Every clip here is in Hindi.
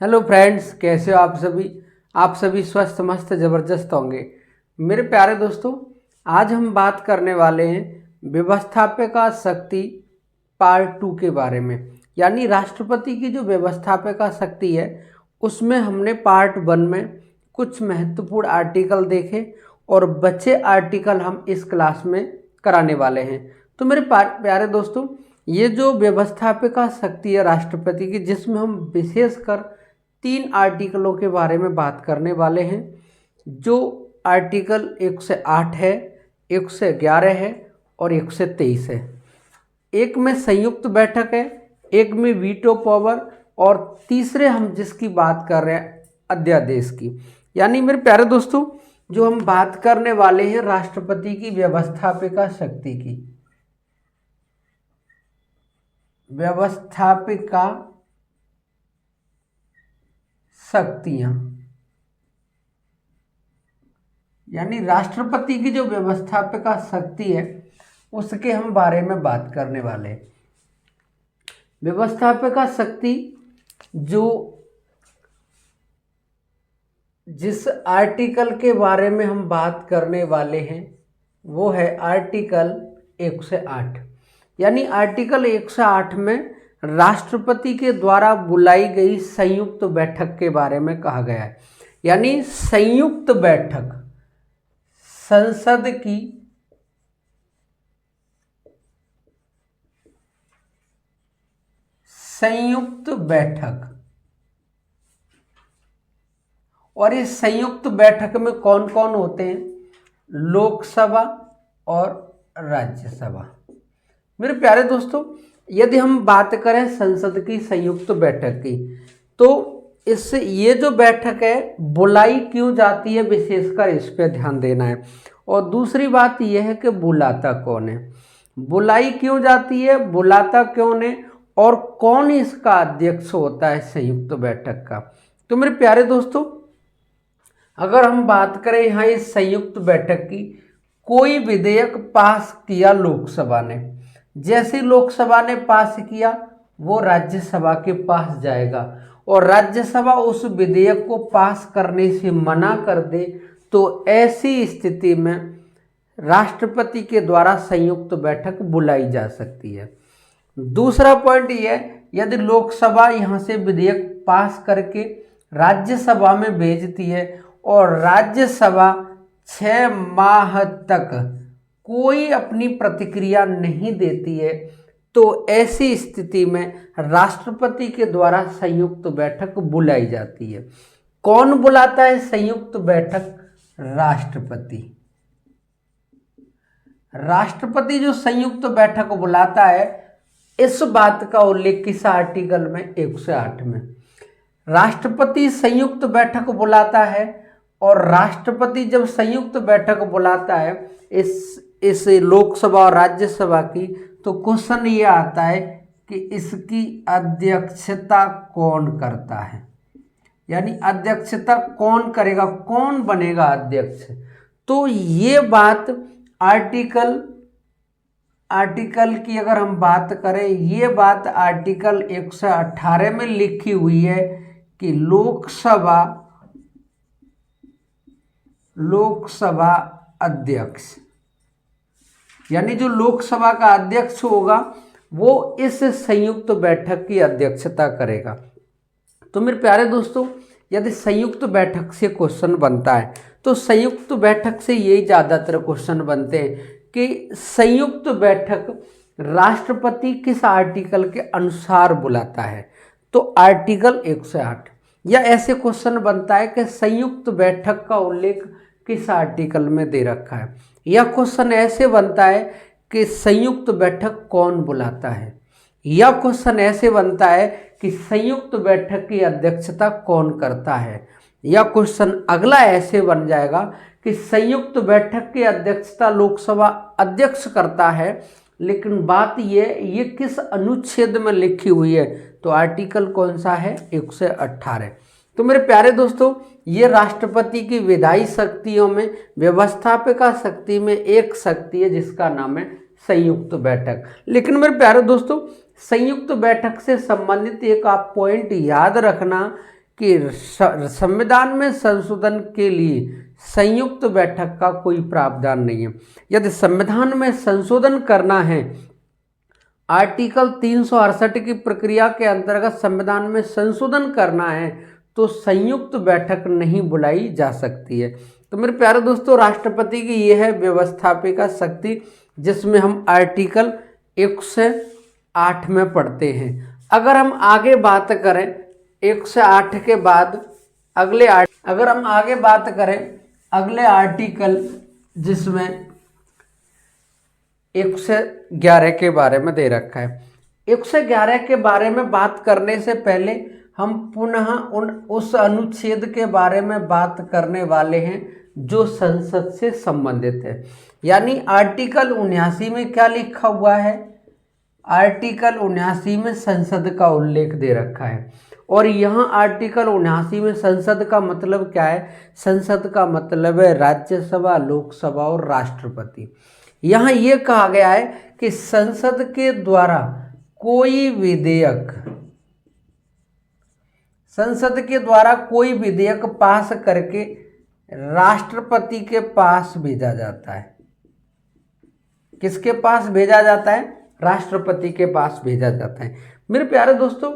हेलो फ्रेंड्स, कैसे हो आप सभी स्वस्थ मस्त ज़बरदस्त होंगे। मेरे प्यारे दोस्तों, आज हम बात करने वाले हैं व्यवस्थापिका शक्ति पार्ट 2 के बारे में। यानी राष्ट्रपति की जो व्यवस्थापिका शक्ति है उसमें हमने पार्ट 1 में कुछ महत्वपूर्ण आर्टिकल देखे और बचे आर्टिकल हम इस क्लास में कराने वाले हैं। तो मेरे प्यारे दोस्तों, ये जो व्यवस्थापिका शक्ति है राष्ट्रपति की, जिसमें हम विशेषकर 3 आर्टिकलों के बारे में बात करने वाले हैं, जो आर्टिकल 1 से 8 है, 1 से 11 है और 1 से 23 है। एक में संयुक्त बैठक है, एक में वीटो पावर और तीसरे हम जिसकी बात कर रहे हैं अध्यादेश की। यानी मेरे प्यारे दोस्तों, जो हम बात करने वाले हैं राष्ट्रपति की व्यवस्थापिका शक्ति की, व्यवस्थापिका शक्तियां, यानी राष्ट्रपति की जो व्यवस्थापिका शक्ति है उसके हम बारे में बात करने वाले हैं। व्यवस्थापिका शक्ति जो जिस आर्टिकल के बारे में हम बात करने वाले हैं वो है आर्टिकल 1 से 8। यानी आर्टिकल 1 से 8 में राष्ट्रपति के द्वारा बुलाई गई संयुक्त बैठक के बारे में कहा गया है। यानी संयुक्त बैठक, संसद की संयुक्त बैठक, और इस संयुक्त बैठक में कौन कौन होते हैं? लोकसभा और राज्यसभा। मेरे प्यारे दोस्तों, यदि हम बात करें संसद की संयुक्त बैठक की, तो इससे ये जो बैठक है बुलाई क्यों जाती है, विशेषकर इस पे ध्यान देना है। और दूसरी बात यह है कि बुलाता कौन है, बुलाई क्यों जाती है, बुलाता कौन है और कौन इसका अध्यक्ष होता है संयुक्त बैठक का। तो मेरे प्यारे दोस्तों, अगर हम बात करें यहाँ इस संयुक्त बैठक की, कोई विधेयक पास किया लोकसभा ने, जैसे लोकसभा ने पास किया वो राज्यसभा के पास जाएगा और राज्यसभा उस विधेयक को पास करने से मना कर दे तो ऐसी स्थिति में राष्ट्रपति के द्वारा संयुक्त बैठक बुलाई जा सकती है। दूसरा पॉइंट ये है, यदि लोकसभा यहाँ से विधेयक पास करके राज्यसभा में भेजती है और राज्यसभा 6 माह तक कोई अपनी प्रतिक्रिया नहीं देती है तो ऐसी स्थिति में राष्ट्रपति के द्वारा संयुक्त बैठक बुलाई जाती है। कौन बुलाता है संयुक्त बैठक? राष्ट्रपति। राष्ट्रपति जो संयुक्त बैठक बुलाता है, इस बात का उल्लेख किस आर्टिकल में? 1 से 8 में। राष्ट्रपति संयुक्त बैठक बुलाता है और राष्ट्रपति जब संयुक्त बैठक बुलाता है इस लोकसभा और राज्यसभा की, तो क्वेश्चन ये आता है कि इसकी अध्यक्षता कौन करता है। यानी अध्यक्षता कौन करेगा, कौन बनेगा अध्यक्ष। तो ये बात आर्टिकल की अगर हम बात करें, ये बात आर्टिकल 1 से 18 में लिखी हुई है कि लोकसभा अध्यक्ष, यानी जो लोकसभा का अध्यक्ष होगा वो इस संयुक्त बैठक की अध्यक्षता करेगा। तो मेरे प्यारे दोस्तों, यदि संयुक्त बैठक से क्वेश्चन बनता है तो संयुक्त बैठक से यही ज़्यादातर क्वेश्चन बनते हैं कि संयुक्त बैठक राष्ट्रपति किस आर्टिकल के अनुसार बुलाता है। तो आर्टिकल 1 से 8। या ऐसे क्वेश्चन बनता है कि संयुक्त बैठक का उल्लेख किस आर्टिकल में दे रखा है। यह क्वेश्चन ऐसे बनता है कि संयुक्त बैठक कौन बुलाता है। यह क्वेश्चन ऐसे बनता है कि संयुक्त बैठक की अध्यक्षता कौन करता है। यह क्वेश्चन अगला ऐसे बन जाएगा कि संयुक्त बैठक की अध्यक्षता लोकसभा अध्यक्ष करता है, लेकिन बात ये किस अनुच्छेद में लिखी हुई है। तो आर्टिकल कौन सा है? 1 से 18। तो मेरे प्यारे दोस्तों, ये राष्ट्रपति की विधायी शक्तियों में व्यवस्थापिका शक्ति में एक शक्ति है जिसका नाम है संयुक्त बैठक। लेकिन मेरे प्यारे दोस्तों, संयुक्त बैठक से संबंधित एक आप पॉइंट याद रखना कि संविधान में संशोधन के लिए संयुक्त बैठक का कोई प्रावधान नहीं है। यदि संविधान में संशोधन करना है, आर्टिकल 368 की प्रक्रिया के अंतर्गत संविधान में संशोधन करना है, तो संयुक्त बैठक नहीं बुलाई जा सकती है। तो मेरे प्यारे दोस्तों, राष्ट्रपति की यह है व्यवस्थापिका शक्ति, जिसमें हम आर्टिकल 108 में पढ़ते हैं। अगर हम आगे बात करें 108 के बाद अगर हम आगे बात करें अगले आर्टिकल, जिसमें 111 के बारे में दे रखा है। 111 के बारे में बात करने से पहले हम पुनः उस अनुच्छेद के बारे में बात करने वाले हैं जो संसद से संबंधित है। यानी आर्टिकल 79 में क्या लिखा हुआ है? आर्टिकल 79 में संसद का उल्लेख दे रखा है। और यहाँ आर्टिकल 79 में संसद का मतलब क्या है? संसद का मतलब है राज्यसभा, लोकसभा और राष्ट्रपति। यहाँ ये कहा गया है कि संसद के द्वारा कोई विधेयक पास करके राष्ट्रपति के पास भेजा जाता है। किसके पास भेजा जाता है? राष्ट्रपति के पास भेजा जाता है। मेरे प्यारे दोस्तों,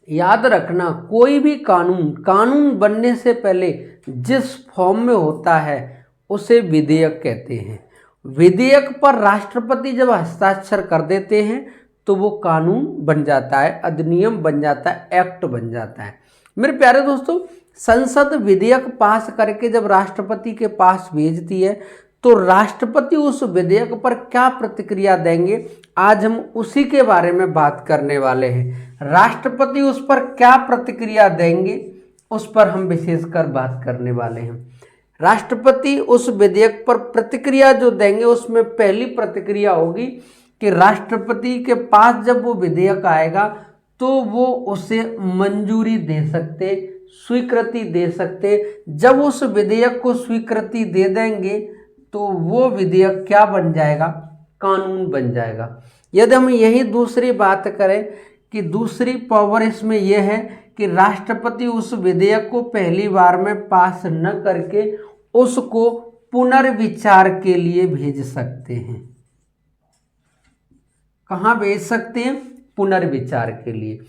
याद रखना, कोई भी कानून बनने से पहले जिस फॉर्म में होता है उसे विधेयक कहते हैं। विधेयक पर राष्ट्रपति जब हस्ताक्षर कर देते हैं तो वो कानून बन जाता है, अधिनियम बन जाता है, एक्ट बन जाता है। मेरे प्यारे दोस्तों, संसद विधेयक पास करके जब राष्ट्रपति के पास भेजती है तो राष्ट्रपति उस विधेयक पर क्या प्रतिक्रिया देंगे, आज हम उसी के बारे में बात करने वाले हैं। राष्ट्रपति उस पर क्या प्रतिक्रिया देंगे, उस पर हम विशेषकर बात करने वाले हैं। राष्ट्रपति उस विधेयक पर प्रतिक्रिया जो देंगे, उसमें पहली प्रतिक्रिया होगी कि राष्ट्रपति के पास जब वो विधेयक आएगा तो वो उसे मंजूरी दे सकते, स्वीकृति दे सकते। जब उस विधेयक को स्वीकृति दे देंगे तो वो विधेयक क्या बन जाएगा? कानून बन जाएगा। यदि हम यही दूसरी बात करें कि दूसरी पावर इसमें यह है कि राष्ट्रपति उस विधेयक को पहली बार में पास न करके उसको पुनर्विचार के लिए भेज सकते हैं। कहाँ भेज सकते हैं? पुनर्विचार के लिए।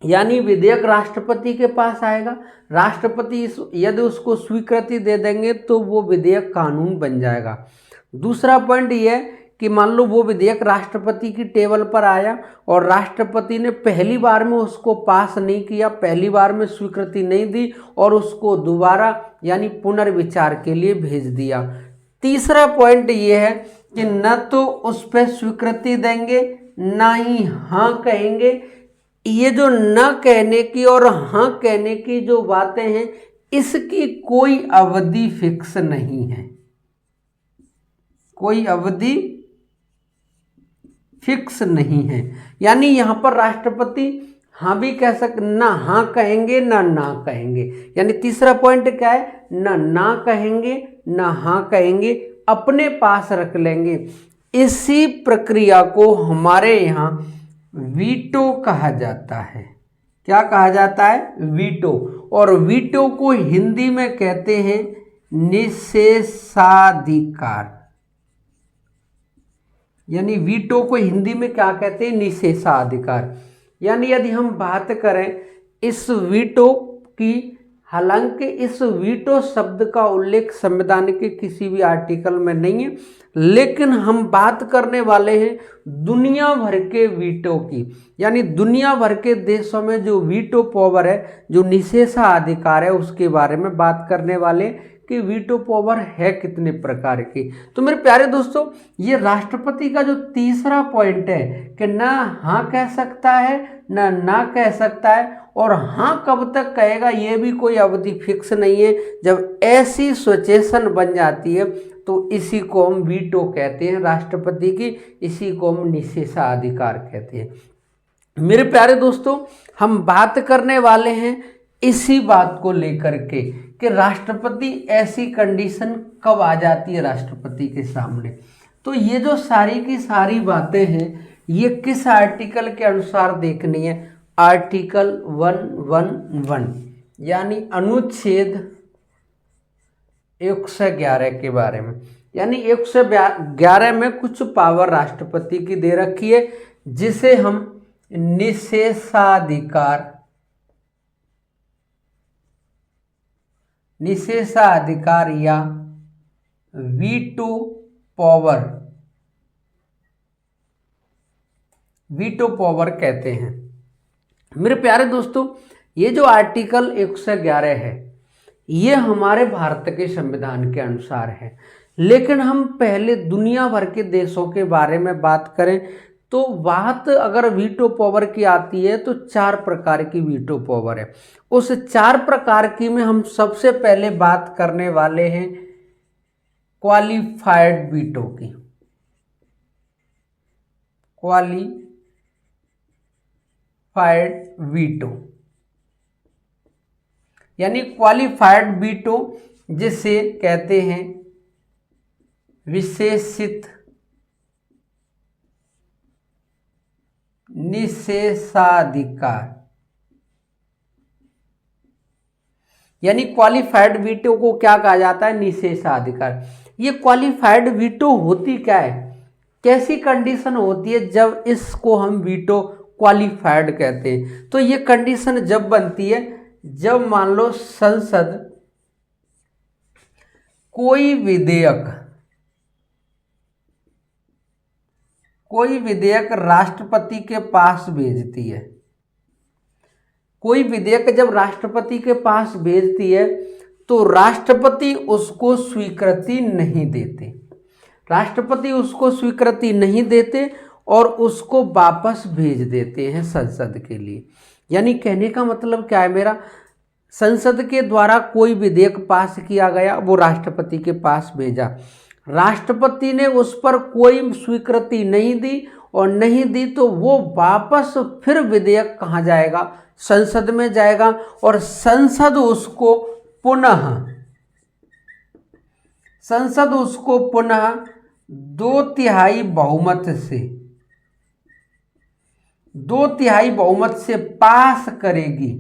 यानी विधेयक राष्ट्रपति के पास आएगा, राष्ट्रपति यदि उसको स्वीकृति दे देंगे तो वो विधेयक कानून बन जाएगा। दूसरा पॉइंट ये है कि मान लो वो विधेयक राष्ट्रपति की टेबल पर आया और राष्ट्रपति ने पहली बार में उसको पास नहीं किया, पहली बार में स्वीकृति नहीं दी और उसको दोबारा यानी पुनर्विचार के लिए भेज दिया। तीसरा पॉइंट ये है कि न तो उस पर स्वीकृति देंगे ना ही हाँ कहेंगे। ये जो न कहने की और हाँ कहने की जो बातें हैं, इसकी कोई अवधि फिक्स नहीं है, कोई अवधि फिक्स नहीं है। यानी यहाँ पर राष्ट्रपति हाँ भी कह सकते, ना हाँ कहेंगे ना कहेंगे। यानी तीसरा पॉइंट क्या है? ना कहेंगे ना हाँ कहेंगे, अपने पास रख लेंगे। इसी प्रक्रिया को हमारे यहाँ वीटो कहा जाता है। क्या कहा जाता है? वीटो। और वीटो को हिंदी में कहते हैं निषेधाधिकार। यानी वीटो को हिंदी में क्या कहते हैं? निषेधाधिकार। यानी यदि हम बात करें इस वीटो की, हालांकि इस वीटो शब्द का उल्लेख संविधान के किसी भी आर्टिकल में नहीं है, लेकिन हम बात करने वाले हैं दुनिया भर के वीटो की। यानी दुनिया भर के देशों में जो वीटो पावर है, जो निषेधाधिकार है, उसके बारे में बात करने वाले कि वीटो पावर है कितने प्रकार की। तो मेरे प्यारे दोस्तों, ये राष्ट्रपति का जो तीसरा पॉइंट है कि ना हाँ कह सकता है ना कह सकता है, और हाँ कब तक कहेगा ये भी कोई अवधि फिक्स नहीं है। जब ऐसी सिचुएशन बन जाती है तो इसी को हम वीटो कहते हैं राष्ट्रपति की, इसी को हम निषेधाधिकार कहते हैं। मेरे प्यारे दोस्तों, हम बात करने वाले हैं इसी बात को लेकर के कि राष्ट्रपति ऐसी कंडीशन कब आ जाती है राष्ट्रपति के सामने। तो ये जो सारी की सारी बातें हैं, ये किस आर्टिकल के अनुसार देखनी है? आर्टिकल 111 यानी अनुच्छेद 111 के बारे में, यानी 111 में कुछ पावर राष्ट्रपति की दे रखी है जिसे हम निषेधाधिकार या वीटो पावर कहते हैं। मेरे प्यारे दोस्तों, ये जो आर्टिकल 111 है ये हमारे भारत के संविधान के अनुसार है, लेकिन हम पहले दुनिया भर के देशों के बारे में बात करें तो बात अगर वीटो पावर की आती है तो 4 प्रकार की वीटो पावर है। उस 4 प्रकार की में हम सबसे पहले बात करने वाले हैं क्वालिफाइड वीटो की। क्वालिफाइड वीटो यानी क्वालिफाइड वीटो जिसे कहते हैं विशेषित निषेधाधिकार, यानी क्वालिफाइड वीटो को क्या कहा जाता है? निषेधाधिकार। ये क्वालिफाइड वीटो होती क्या है, कैसी कंडीशन होती है जब इसको हम वीटो क्वालिफाइड कहते हैं? तो ये कंडीशन जब बनती है जब मान लो संसद कोई विधेयक राष्ट्रपति के पास भेजती है। कोई विधेयक जब राष्ट्रपति के पास भेजती है तो राष्ट्रपति उसको स्वीकृति नहीं देते और उसको वापस भेज देते हैं संसद के लिए। यानी कहने का मतलब क्या है मेरा, संसद के द्वारा कोई विधेयक पास किया गया, वो राष्ट्रपति के पास भेजा, राष्ट्रपति ने उस पर कोई स्वीकृति नहीं दी और नहीं दी तो वो वापस फिर विधेयक कहाँ जाएगा? संसद में जाएगा और संसद उसको पुनः 2/3 बहुमत से पास करेगी,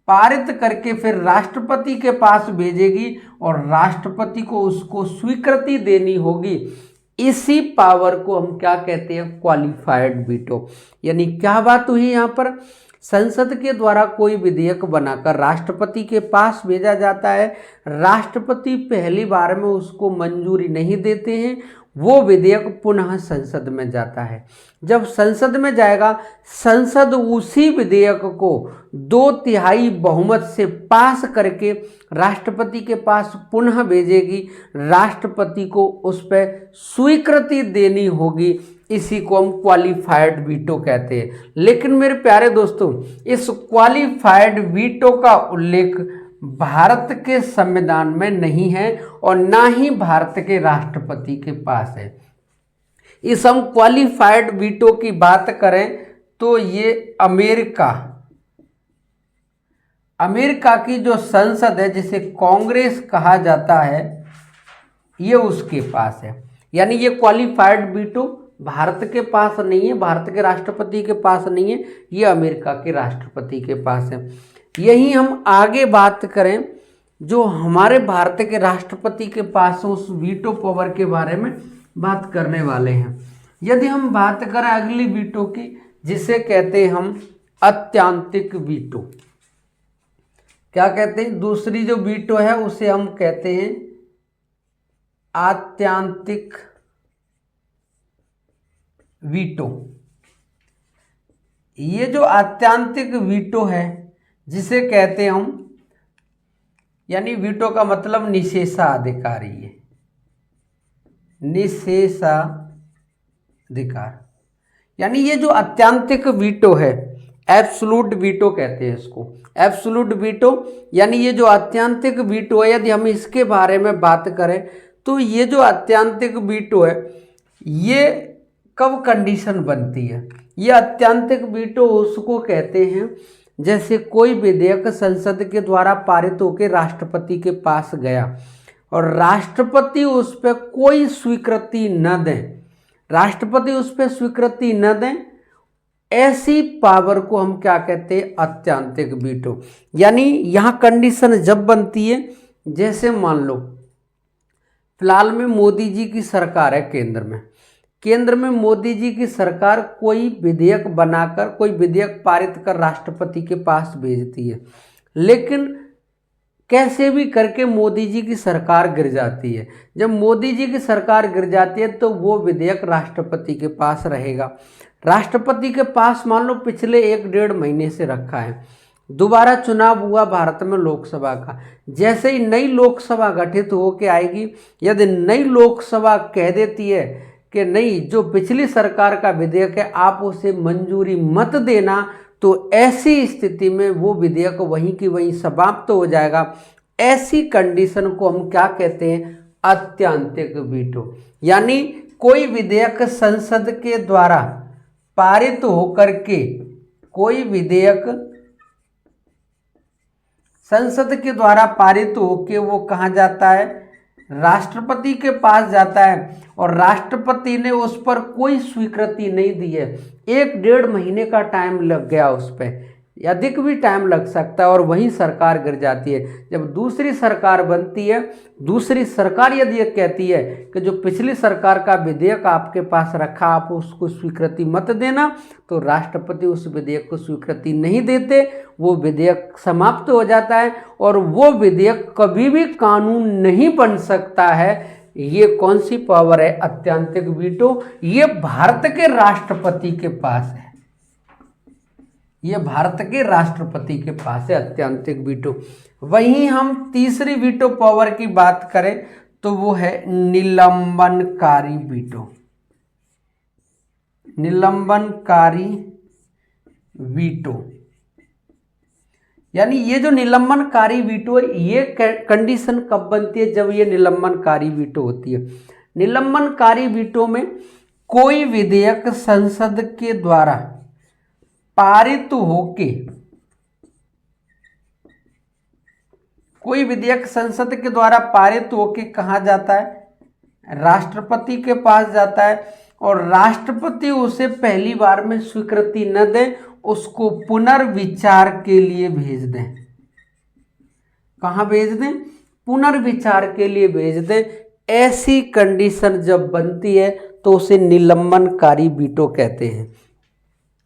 पारित करके फिर राष्ट्रपति के पास भेजेगी और राष्ट्रपति को उसको स्वीकृति देनी होगी। इसी पावर को हम क्या कहते हैं? Qualified veto. यानी क्या बात हुई यहाँ पर, संसद के द्वारा कोई विधेयक बनाकर राष्ट्रपति के पास भेजा जाता है, राष्ट्रपति पहली बार में उसको मंजूरी नहीं देते हैं, वो विधेयक पुनः संसद में जाता है। जब संसद में जाएगा, संसद उसी विधेयक को 2/3 बहुमत से पास करके राष्ट्रपति के पास पुनः भेजेगी, राष्ट्रपति को उस पर स्वीकृति देनी होगी। इसी को हम क्वालिफाइड वीटो कहते हैं। लेकिन मेरे प्यारे दोस्तों, इस क्वालिफाइड वीटो का उल्लेख भारत के संविधान में नहीं है और ना ही भारत के राष्ट्रपति के पास है। इस हम क्वालिफाइड वीटो की बात करें तो ये अमेरिका की जो संसद है जिसे कांग्रेस कहा जाता है, ये उसके पास है। यानी ये क्वालिफाइड वीटो भारत के पास नहीं है, भारत के राष्ट्रपति के पास नहीं है, ये अमेरिका के राष्ट्रपति के पास है। यही हम आगे बात करें जो हमारे भारत के राष्ट्रपति के पास उस वीटो पावर के बारे में बात करने वाले हैं। यदि हम बात करें अगली वीटो की, जिसे कहते हैं हम अत्यंतिक वीटो। क्या कहते हैं? दूसरी जो वीटो है उसे हम कहते हैं आत्यंतिक वीटो। ये जो आत्यंतिक वीटो है जिसे कहते हैं हम, यानी वीटो का मतलब निषेधाधिकारी है, निषेधाधिकार। यानी ये जो आत्यंतिक वीटो है, एब्सोल्यूट वीटो कहते हैं इसको, एब्सोल्यूट वीटो। यानी ये जो आत्यंतिक वीटो है, यदि हम इसके बारे में बात करें तो ये जो आत्यंतिक वीटो है, ये कब कंडीशन बनती है? ये आत्यंतिक वीटो उसको कहते हैं जैसे कोई विधेयक संसद के द्वारा पारित होकर राष्ट्रपति के पास गया और राष्ट्रपति उस पर कोई स्वीकृति न दें, ऐसी पावर को हम क्या कहते हैं, अत्यंतिक वीटो। यानी यहाँ कंडीशन जब बनती है, जैसे मान लो फिलहाल में मोदी जी की सरकार है केंद्र में मोदी जी की सरकार कोई विधेयक बनाकर, कोई विधेयक पारित कर राष्ट्रपति के पास भेजती है, लेकिन कैसे भी करके मोदी जी की सरकार गिर जाती है। जब मोदी जी की सरकार गिर जाती है तो वो विधेयक राष्ट्रपति के पास रहेगा। राष्ट्रपति के पास मान लो पिछले 1-1.5 महीने से रखा है, दोबारा चुनाव हुआ भारत में लोकसभा का, जैसे ही नई लोकसभा गठित होकर आएगी, यदि नई लोकसभा कह देती है कि नहीं, जो पिछली सरकार का विधेयक है आप उसे मंजूरी मत देना, तो ऐसी स्थिति में वो विधेयक वहीं की वहीं समाप्त हो जाएगा। ऐसी कंडीशन को हम क्या कहते हैं, अत्यंतिक वीटो। यानी कोई विधेयक संसद के द्वारा पारित होकर के, कोई विधेयक संसद के द्वारा पारित होकर वो कहाँ जाता है, राष्ट्रपति के पास जाता है, और राष्ट्रपति ने उस पर कोई स्वीकृति नहीं दी है। 1-1.5 महीने का टाइम लग गया उस पर, अधिक भी टाइम लग सकता है, और वहीं सरकार गिर जाती है। जब दूसरी सरकार बनती है, दूसरी सरकार यदि ये कहती है कि जो पिछली सरकार का विधेयक आपके पास रखा आप उसको स्वीकृति मत देना, तो राष्ट्रपति उस विधेयक को स्वीकृति नहीं देते, वो विधेयक समाप्त हो जाता है और वो विधेयक कभी भी कानून नहीं बन सकता है। ये कौन सी पावर है, अत्यंतिक वीटो। ये भारत के राष्ट्रपति के पास है, ये भारत के राष्ट्रपति के पास है अत्यंतिक वीटो। वहीं हम तीसरी वीटो पावर की बात करें तो वो है निलंबनकारी वीटो। निलंबनकारी वीटो यानी ये जो निलंबनकारी वीटो है, ये कंडीशन कब बनती है, जब ये निलंबनकारी वीटो होती है। निलंबनकारी वीटो में कोई विधेयक संसद के द्वारा पारित होके, कोई विधेयक संसद के द्वारा पारित होके कहाँ जाता है, राष्ट्रपति के पास जाता है, और राष्ट्रपति उसे पहली बार में स्वीकृति न दे, उसको पुनर्विचार के लिए भेज दें। कहाँ भेज दें, पुनर्विचार के लिए भेज दें। ऐसी कंडीशन जब बनती है तो उसे निलंबनकारी वीटो कहते हैं।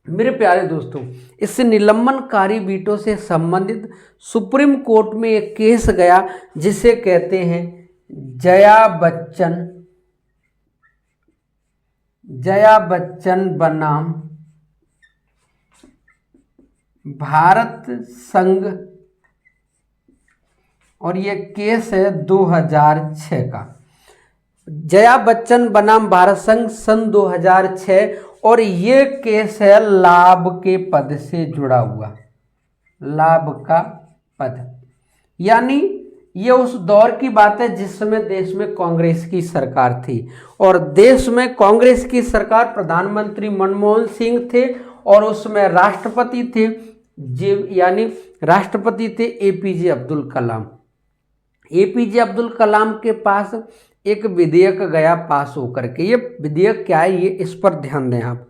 मेरे प्यारे दोस्तों, इस निलंबनकारी वीटो से संबंधित सुप्रीम कोर्ट में एक केस गया जिसे कहते हैं जया बच्चन बनाम भारत संघ, और ये केस है 2006 का। जया बच्चन बनाम भारत संघ सन 2006, और ये केस है लाभ के पद से जुड़ा हुआ, लाभ का पद। यानी ये उस दौर की बात है जिस समय देश में कांग्रेस की सरकार थी, और देश में कांग्रेस की सरकार, प्रधानमंत्री मनमोहन सिंह थे, और उसमें राष्ट्रपति थे एपीजे अब्दुल कलाम। एपीजे अब्दुल कलाम के पास एक विधेयक गया पास होकर के। ये विधेयक क्या है, ये इस पर ध्यान दें आप।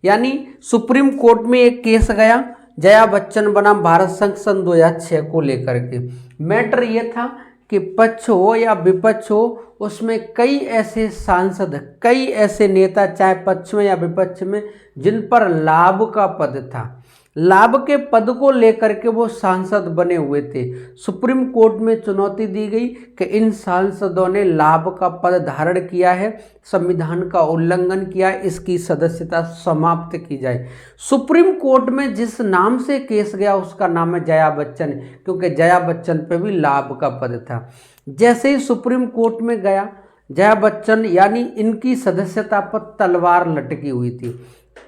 यानी सुप्रीम कोर्ट में एक केस गया जया बच्चन बनाम भारत संघ सन 2006 को लेकर के। मैटर ये था कि पक्ष हो या विपक्ष हो, उसमें कई ऐसे सांसद, कई ऐसे नेता, चाहे पक्ष में या विपक्ष में, जिन पर लाभ का पद था, लाभ के पद को लेकर के वो सांसद बने हुए थे। सुप्रीम कोर्ट में चुनौती दी गई कि इन सांसदों ने लाभ का पद धारण किया है, संविधान का उल्लंघन किया, इसकी सदस्यता समाप्त की जाए। सुप्रीम कोर्ट में जिस नाम से केस गया उसका नाम है जया बच्चन, क्योंकि जया बच्चन पे भी लाभ का पद था। जैसे ही सुप्रीम कोर्ट में गया, जया बच्चन यानी इनकी सदस्यता पर तलवार लटकी हुई थी।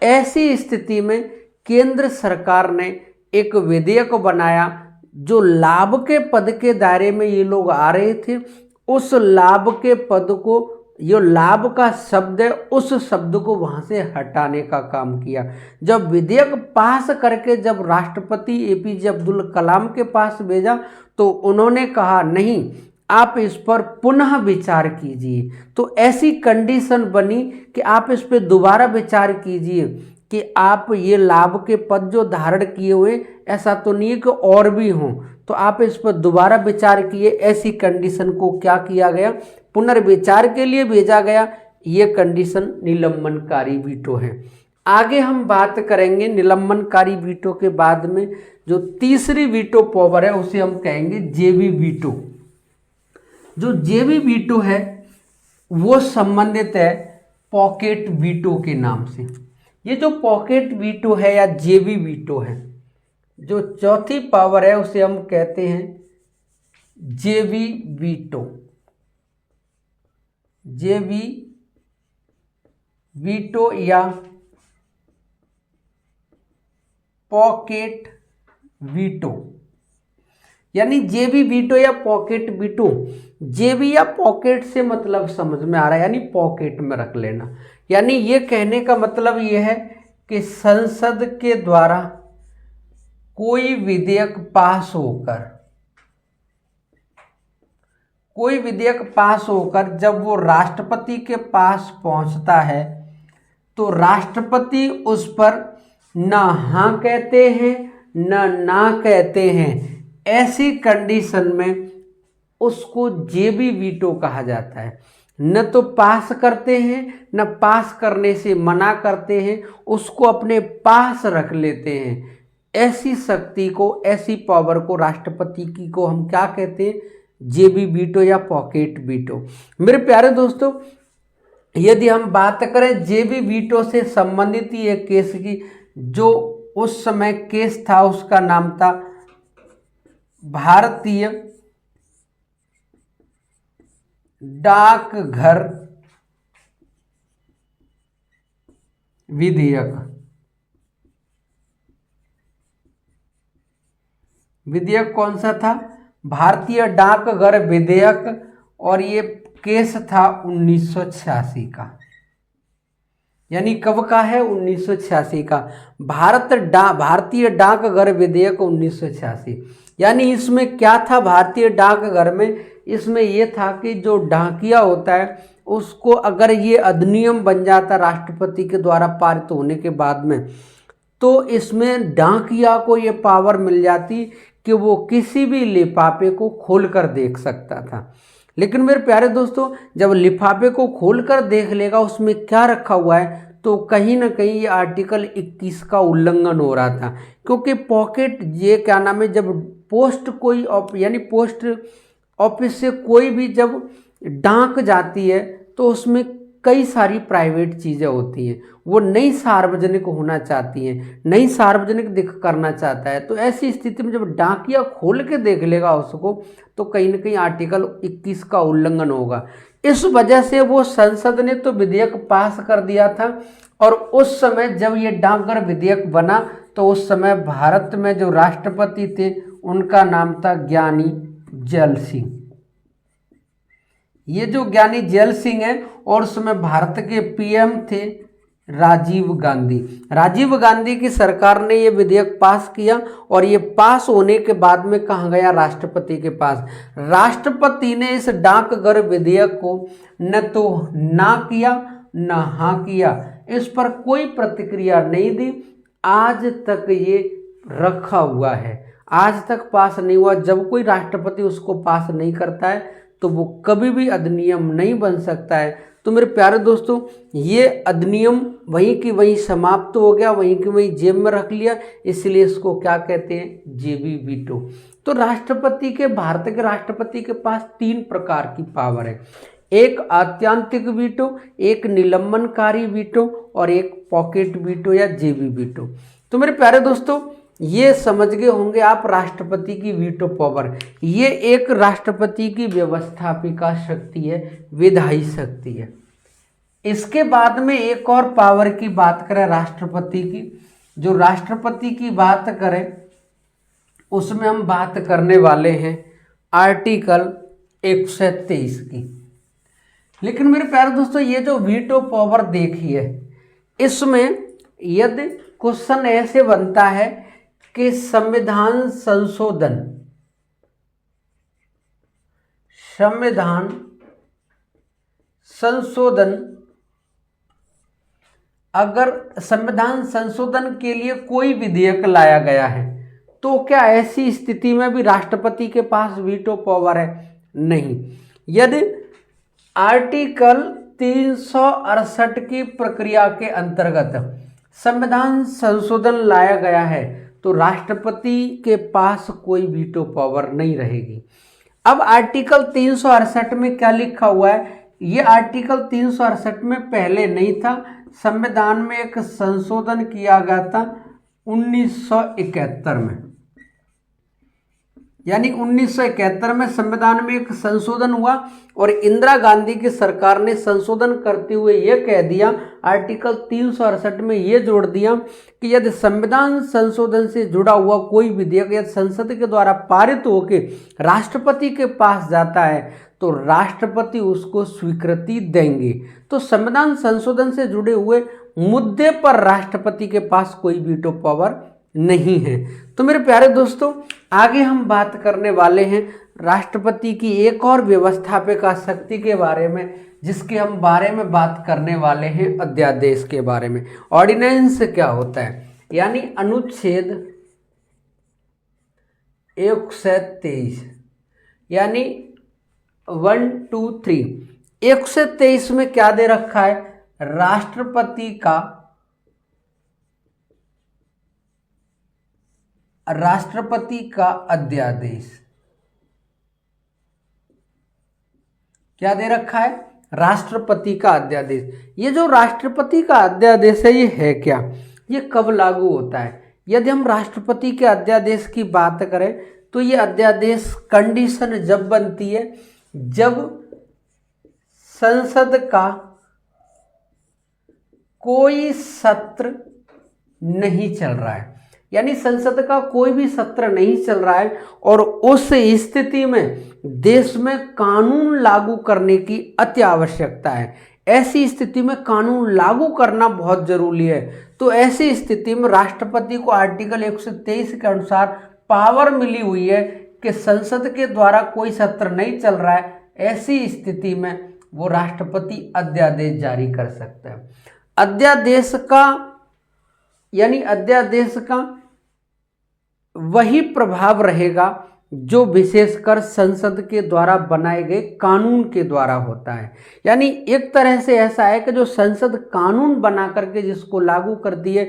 ऐसी स्थिति में केंद्र सरकार ने एक विधेयक बनाया, जो लाभ के पद के दायरे में ये लोग आ रहे थे, उस लाभ के पद को, जो लाभ का शब्द है, उस शब्द को वहाँ से हटाने का काम किया। जब विधेयक पास करके जब राष्ट्रपति एपीजे अब्दुल कलाम के पास भेजा, तो उन्होंने कहा नहीं, आप इस पर पुनः विचार कीजिए। तो ऐसी कंडीशन बनी कि आप इस पर दोबारा विचार कीजिए। कि आप ये लाभ के पद जो धारण किए हुए, ऐसा तो नहीं है कि और भी हों, तो आप इस पर दोबारा विचार किए। ऐसी कंडीशन को क्या किया गया, पुनर्विचार के लिए भेजा गया। ये कंडीशन निलंबनकारी वीटो है। आगे हम बात करेंगे निलंबनकारी वीटो के बाद में जो तीसरी वीटो पावर है उसे हम कहेंगे जेबी वीटो। जो जेबी वीटो है वो संबंधित है पॉकेट वीटो के नाम से। ये जो पॉकेट वीटो है या जेबी वीटो है, जो चौथी पावर है उसे हम कहते हैं जेबी वीटो। जेबी वीटो या पॉकेट वीटो, यानी जेबी वीटो या पॉकेट वीटो। जेबी या पॉकेट से मतलब समझ में आ रहा है, यानी पॉकेट में रख लेना। यानी ये कहने का मतलब ये है कि संसद के द्वारा कोई विधेयक पास होकर जब वो राष्ट्रपति के पास पहुंचता है तो राष्ट्रपति उस पर न हाँ कहते हैं न ना कहते हैं। ऐसी कंडीशन में उसको जेबी वीटो कहा जाता है। न तो पास करते हैं न पास करने से मना करते हैं, उसको अपने पास रख लेते हैं। ऐसी शक्ति को, ऐसी पावर को, राष्ट्रपति की को हम क्या कहते हैं, जेबी वीटो या पॉकेट वीटो। मेरे प्यारे दोस्तों, यदि हम बात करें जेबी वीटो से संबंधित ये केस की, जो उस समय केस था उसका नाम था भारतीय डाकघर विधेयक। विधेयक कौन सा था, भारतीय डाकघर विधेयक, और ये केस था 1986 का। यानी कब का है, 1986 का। भारतीय डाकघर विधेयक 1986। यानी इसमें क्या था भारतीय डाकघर में, इसमें यह था कि जो डाकिया होता है उसको अगर ये अधिनियम बन जाता राष्ट्रपति के द्वारा पारित होने के बाद में, तो इसमें डाकिया को ये पावर मिल जाती कि वो किसी भी लिफाफे को खोलकर देख सकता था। लेकिन मेरे प्यारे दोस्तों, जब लिफाफे को खोलकर देख लेगा उसमें क्या रखा हुआ है, तो कहीं ना कहीं ये आर्टिकल 21 का उल्लंघन हो रहा था। क्योंकि पॉकेट, ये क्या नाम है, जब पोस्ट कोई यानी पोस्ट ऑफिस से कोई भी जब डाक जाती है तो उसमें कई सारी प्राइवेट चीज़ें होती हैं, वो नहीं सार्वजनिक होना चाहती हैं, नहीं सार्वजनिक दिख करना चाहता है। तो ऐसी स्थिति में जब डाकिया खोल के देख लेगा उसको, तो कहीं ना कहीं आर्टिकल 21 का उल्लंघन होगा। इस वजह से वो संसद ने तो विधेयक पास कर दिया था। और उस समय जब ये डाकघर विधेयक बना तो उस समय भारत में जो राष्ट्रपति थे उनका नाम था ज्ञानी जैल सिंह। ये जो ज्ञानी जैल सिंह है, और उस समय भारत के पीएम थे राजीव गांधी। राजीव गांधी की सरकार ने ये विधेयक पास किया, और ये पास होने के बाद में कहाँ गया, राष्ट्रपति के पास। राष्ट्रपति ने इस डाकघर विधेयक को न तो ना किया न हाँ किया, इस पर कोई प्रतिक्रिया नहीं दी। आज तक ये रखा हुआ है, आज तक पास नहीं हुआ। जब कोई राष्ट्रपति उसको पास नहीं करता है तो वो कभी भी अधिनियम नहीं बन सकता है। तो मेरे प्यारे दोस्तों, ये अधिनियम वहीं की वहीं समाप्त हो गया, वहीं की वहीं जेब में रख लिया, इसलिए इसको क्या कहते हैं, जेबी वीटो। तो राष्ट्रपति के, भारत के राष्ट्रपति के पास 3 प्रकार की पावर है, एक आत्यांतिक वीटो, एक निलंबनकारी वीटो, और एक पॉकेट वीटो या जेबी वीटो। तो मेरे प्यारे दोस्तों, ये समझ गए होंगे आप राष्ट्रपति की वीटो पावर। ये एक राष्ट्रपति की व्यवस्थापिका शक्ति है, विधायी शक्ति है। इसके बाद में एक और पावर की बात करें राष्ट्रपति की, जो राष्ट्रपति की बात करें उसमें हम बात करने वाले हैं आर्टिकल 123 की। लेकिन मेरे प्यारे दोस्तों, ये जो वीटो पावर देखिए, इसमें यदि क्वेश्चन ऐसे बनता है कि संविधान संशोधन अगर संविधान संशोधन के लिए कोई विधेयक लाया गया है तो क्या ऐसी स्थिति में भी राष्ट्रपति के पास वीटो पावर है? नहीं। यदि आर्टिकल 368 की प्रक्रिया के अंतर्गत संविधान संशोधन लाया गया है तो राष्ट्रपति के पास कोई वीटो पावर नहीं रहेगी। अब आर्टिकल 368 में क्या लिखा हुआ है? ये आर्टिकल 368 में पहले नहीं था, संविधान में एक संशोधन किया गया था 1971 में, यानी 1971 में संविधान में एक संशोधन हुआ और इंदिरा गांधी की सरकार ने संशोधन करते हुए ये कह दिया, आर्टिकल 368 में ये जोड़ दिया कि यदि संविधान संशोधन से जुड़ा हुआ कोई विधेयक यदि संसद के द्वारा पारित होकर राष्ट्रपति के पास जाता है तो राष्ट्रपति उसको स्वीकृति देंगे। तो संविधान संशोधन से जुड़े हुए मुद्दे पर राष्ट्रपति के पास कोई वीटो पावर नहीं है। तो मेरे प्यारे दोस्तों, आगे हम बात करने वाले हैं राष्ट्रपति की एक और व्यवस्थापिका शक्ति के बारे में, जिसके हम बारे में बात करने वाले हैं अध्यादेश के बारे में। ऑर्डिनेंस क्या होता है? यानी अनुच्छेद 123, यानी 1, 2, 3। 123 में क्या दे रखा है? राष्ट्रपति का अध्यादेश। क्या दे रखा है? राष्ट्रपति का अध्यादेश। ये जो राष्ट्रपति का अध्यादेश है ये है क्या? ये कब लागू होता है? यदि हम राष्ट्रपति के अध्यादेश की बात करें तो ये अध्यादेश कंडीशन जब बनती है जब संसद का कोई सत्र नहीं चल रहा है, यानी संसद का कोई भी सत्र नहीं चल रहा है और उस स्थिति में देश में कानून लागू करने की अति आवश्यकता है। ऐसी स्थिति में कानून लागू करना बहुत जरूरी है। तो ऐसी स्थिति में राष्ट्रपति को आर्टिकल 123 के अनुसार पावर मिली हुई है कि संसद के द्वारा कोई सत्र नहीं चल रहा है, ऐसी स्थिति में वो राष्ट्रपति अध्यादेश जारी कर सकता है। अध्यादेश का वही प्रभाव रहेगा जो विशेषकर संसद के द्वारा बनाए गए कानून के द्वारा होता है। यानी एक तरह से ऐसा है कि जो संसद कानून बना करके जिसको लागू करती है,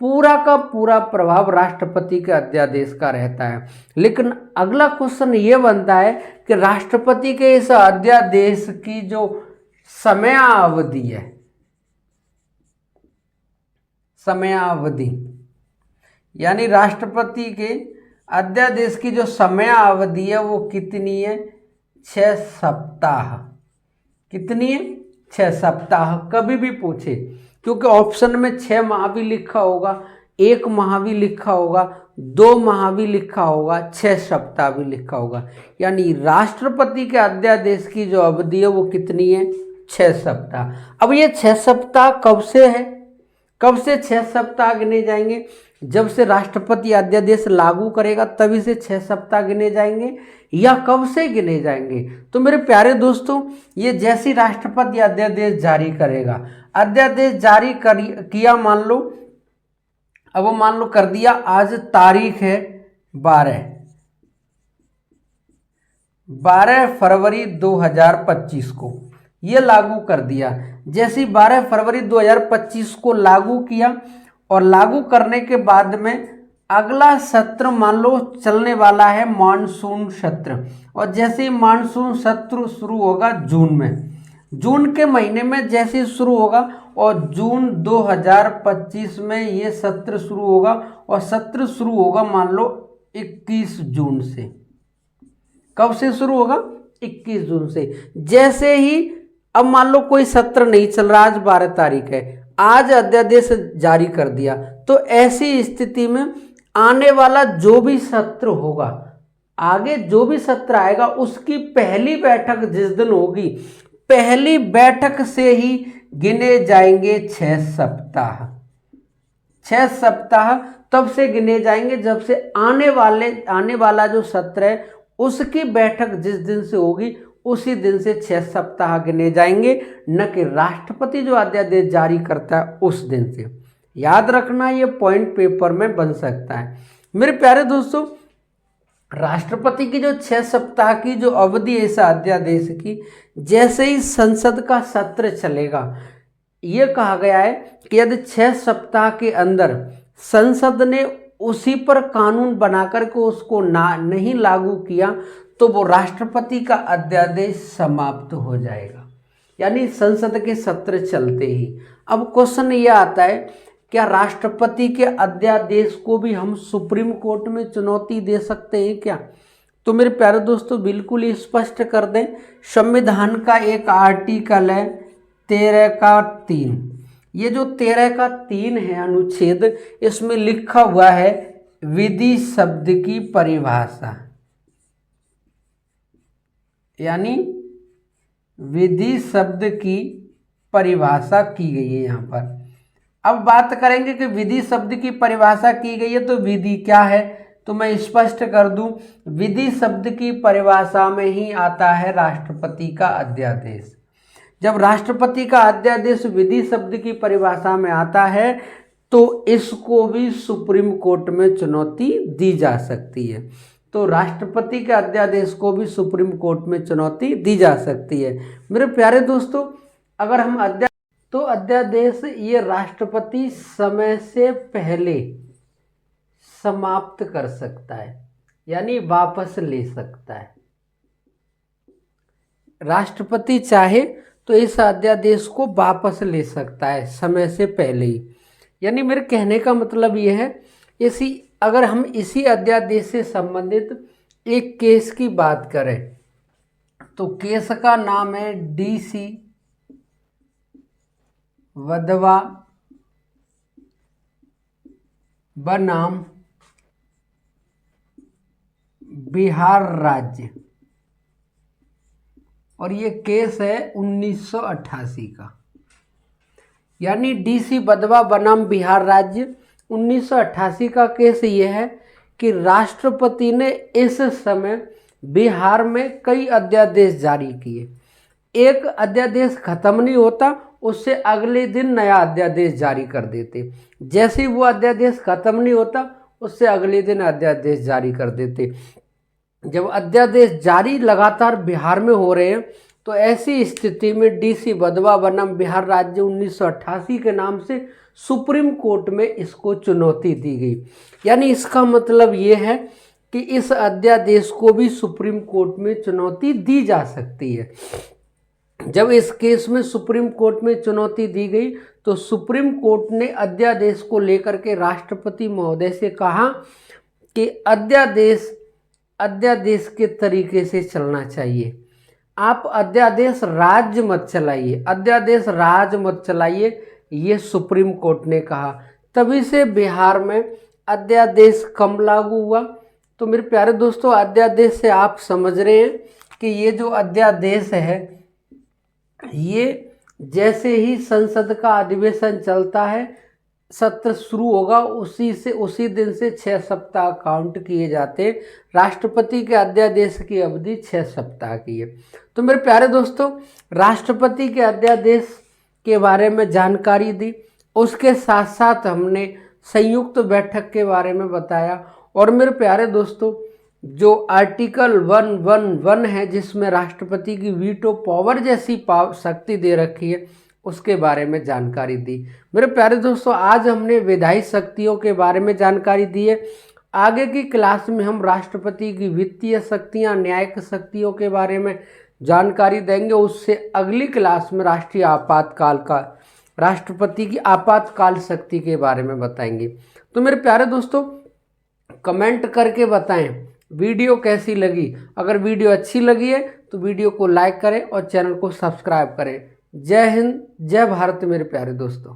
पूरा का पूरा प्रभाव राष्ट्रपति के अध्यादेश का रहता है। लेकिन अगला क्वेश्चन ये बनता है कि राष्ट्रपति के इस अध्यादेश की जो समयावधि है, समयावधि यानी राष्ट्रपति के अध्यादेश की जो समयावधि है वो कितनी है? 6 सप्ताह। कितनी है? 6 सप्ताह। कभी भी पूछे, क्योंकि ऑप्शन में 6 माह भी लिखा होगा, 1 माह भी लिखा होगा, 2 माह भी लिखा होगा, 6 सप्ताह भी लिखा होगा। यानी राष्ट्रपति के अध्यादेश की जो अवधि है वो कितनी है? 6 सप्ताह। अब ये 6 सप्ताह कब से है? कब से 6 सप्ताह गिने जाएंगे? जब से राष्ट्रपति अध्यादेश लागू करेगा तभी से 6 सप्ताह गिने जाएंगे, या कब से गिने जाएंगे? तो मेरे प्यारे दोस्तों, ये जैसी राष्ट्रपति अध्यादेश जारी करेगा, अध्यादेश जारी किया मान लो, अब वो मान लो कर दिया, आज तारीख है 12 फरवरी 2025 को ये लागू कर दिया। जैसे 12 फरवरी 2025 को लागू किया और लागू करने के बाद में अगला सत्र मान लो चलने वाला है मानसून सत्र, और जैसे ही मानसून सत्र शुरू होगा जून में, जून के महीने में जैसे शुरू होगा और जून 2025 में ये सत्र शुरू होगा, और सत्र शुरू होगा मान लो 21 जून से। कब से शुरू होगा? 21 जून से। जैसे ही अब मान लो कोई सत्र नहीं चल रहा, आज 12 तारीख है, आज अध्यादेश जारी कर दिया, तो ऐसी स्थिति में आने वाला जो भी सत्र होगा, आगे जो भी सत्र आएगा, उसकी पहली बैठक जिस दिन होगी, पहली बैठक से ही गिने जाएंगे 6 सप्ताह। 6 सप्ताह तब से गिने जाएंगे जब से आने वाला जो सत्र है उसकी बैठक जिस दिन से होगी उसी दिन से 6 सप्ताह गिने जाएंगे, न कि राष्ट्रपति जो अध्यादेश जारी करता है उस दिन से। याद रखना, ये पॉइंट पेपर में बन सकता है। मेरे प्यारे दोस्तों, राष्ट्रपति की जो 6 सप्ताह की जो अवधि है इस अध्यादेश की, जैसे ही संसद का सत्र चलेगा, ये कहा गया है कि यदि 6 सप्ताह के अंदर संसद ने उसी पर कानून बनाकर के उसको नहीं लागू किया तो वो राष्ट्रपति का अध्यादेश समाप्त हो जाएगा, यानी संसद के सत्र चलते ही। अब क्वेश्चन ये आता है, क्या राष्ट्रपति के अध्यादेश को भी हम सुप्रीम कोर्ट में चुनौती दे सकते हैं क्या? तो मेरे प्यारे दोस्तों, बिल्कुल ही स्पष्ट कर दें, संविधान का एक आर्टिकल है 13(3). ये जो 13(3) है अनुच्छेद, इसमें लिखा हुआ है विधि शब्द की परिभाषा, यानी विधि शब्द की परिभाषा की गई है यहाँ पर। अब बात करेंगे कि विधि शब्द की परिभाषा की गई है तो विधि क्या है, तो मैं स्पष्ट कर दूं, विधि शब्द की परिभाषा में ही आता है राष्ट्रपति का अध्यादेश। जब राष्ट्रपति का अध्यादेश विधि शब्द की परिभाषा में आता है तो इसको भी सुप्रीम कोर्ट में चुनौती दी जा सकती है। तो राष्ट्रपति के अध्यादेश को भी सुप्रीम कोर्ट में चुनौती दी जा सकती है। मेरे प्यारे दोस्तों, अगर हम अध्यादेश ये राष्ट्रपति समय से पहले समाप्त कर सकता है, यानी वापस ले सकता है। राष्ट्रपति चाहे तो इस अध्यादेश को वापस ले सकता है समय से पहले ही। यानी मेरे कहने का मतलब ये है, अगर हम इसी अध्यादेश से संबंधित एक केस की बात करें तो केस का नाम है DC वधवा बनाम बिहार राज्य, और ये केस है 1988 का। यानी DC वधवा बनाम बिहार राज्य 1988 का केस ये है कि राष्ट्रपति ने इस समय बिहार में कई अध्यादेश जारी किए। एक अध्यादेश खत्म नहीं होता, उससे अगले दिन नया अध्यादेश जारी कर देते। जैसे ही वो अध्यादेश खत्म नहीं होता, उससे अगले दिन अध्यादेश जारी कर देते। जब अध्यादेश जारी लगातार बिहार में हो रहे हैं तो ऐसी स्थिति में DC वधवा बनाम बिहार राज्य 1988 के नाम से सुप्रीम कोर्ट में इसको चुनौती दी गई। यानी इसका मतलब ये है कि इस अध्यादेश को भी सुप्रीम कोर्ट में चुनौती दी जा सकती है। जब इस केस में सुप्रीम कोर्ट में चुनौती दी गई तो सुप्रीम कोर्ट ने अध्यादेश को लेकर के राष्ट्रपति महोदय से कहा कि अध्यादेश के तरीके से चलना चाहिए। आप अध्यादेश राज्य मत चलाइए, अध्यादेश राज मत चलाइए, ये सुप्रीम कोर्ट ने कहा। तभी से बिहार में अध्यादेश कम लागू हुआ। तो मेरे प्यारे दोस्तों, अध्यादेश से आप समझ रहे हैं कि ये जो अध्यादेश है, ये जैसे ही संसद का अधिवेशन चलता है, सत्र शुरू होगा, उसी दिन से 6 सप्ताह काउंट किए जाते। राष्ट्रपति के अध्यादेश की अवधि 6 सप्ताह की है। तो मेरे प्यारे दोस्तों, राष्ट्रपति के अध्यादेश के बारे में जानकारी दी, उसके साथ साथ हमने संयुक्त बैठक के बारे में बताया। और मेरे प्यारे दोस्तों, जो आर्टिकल 111 है जिसमें राष्ट्रपति की वीटो पावर जैसी शक्ति दे रखी है, उसके बारे में जानकारी दी। मेरे प्यारे दोस्तों, आज हमने विधायी शक्तियों के बारे में जानकारी दी है। आगे की क्लास में हम राष्ट्रपति की वित्तीय शक्तियां, न्यायिक शक्तियों के बारे में जानकारी देंगे। उससे अगली क्लास में राष्ट्रपति की आपातकाल शक्ति के बारे में बताएंगे। तो मेरे प्यारे दोस्तों, कमेंट करके बताएं वीडियो कैसी लगी। अगर वीडियो अच्छी लगी है तो वीडियो को लाइक करें और चैनल को सब्सक्राइब करें। जय हिंद, जय भारत मेरे प्यारे दोस्तों।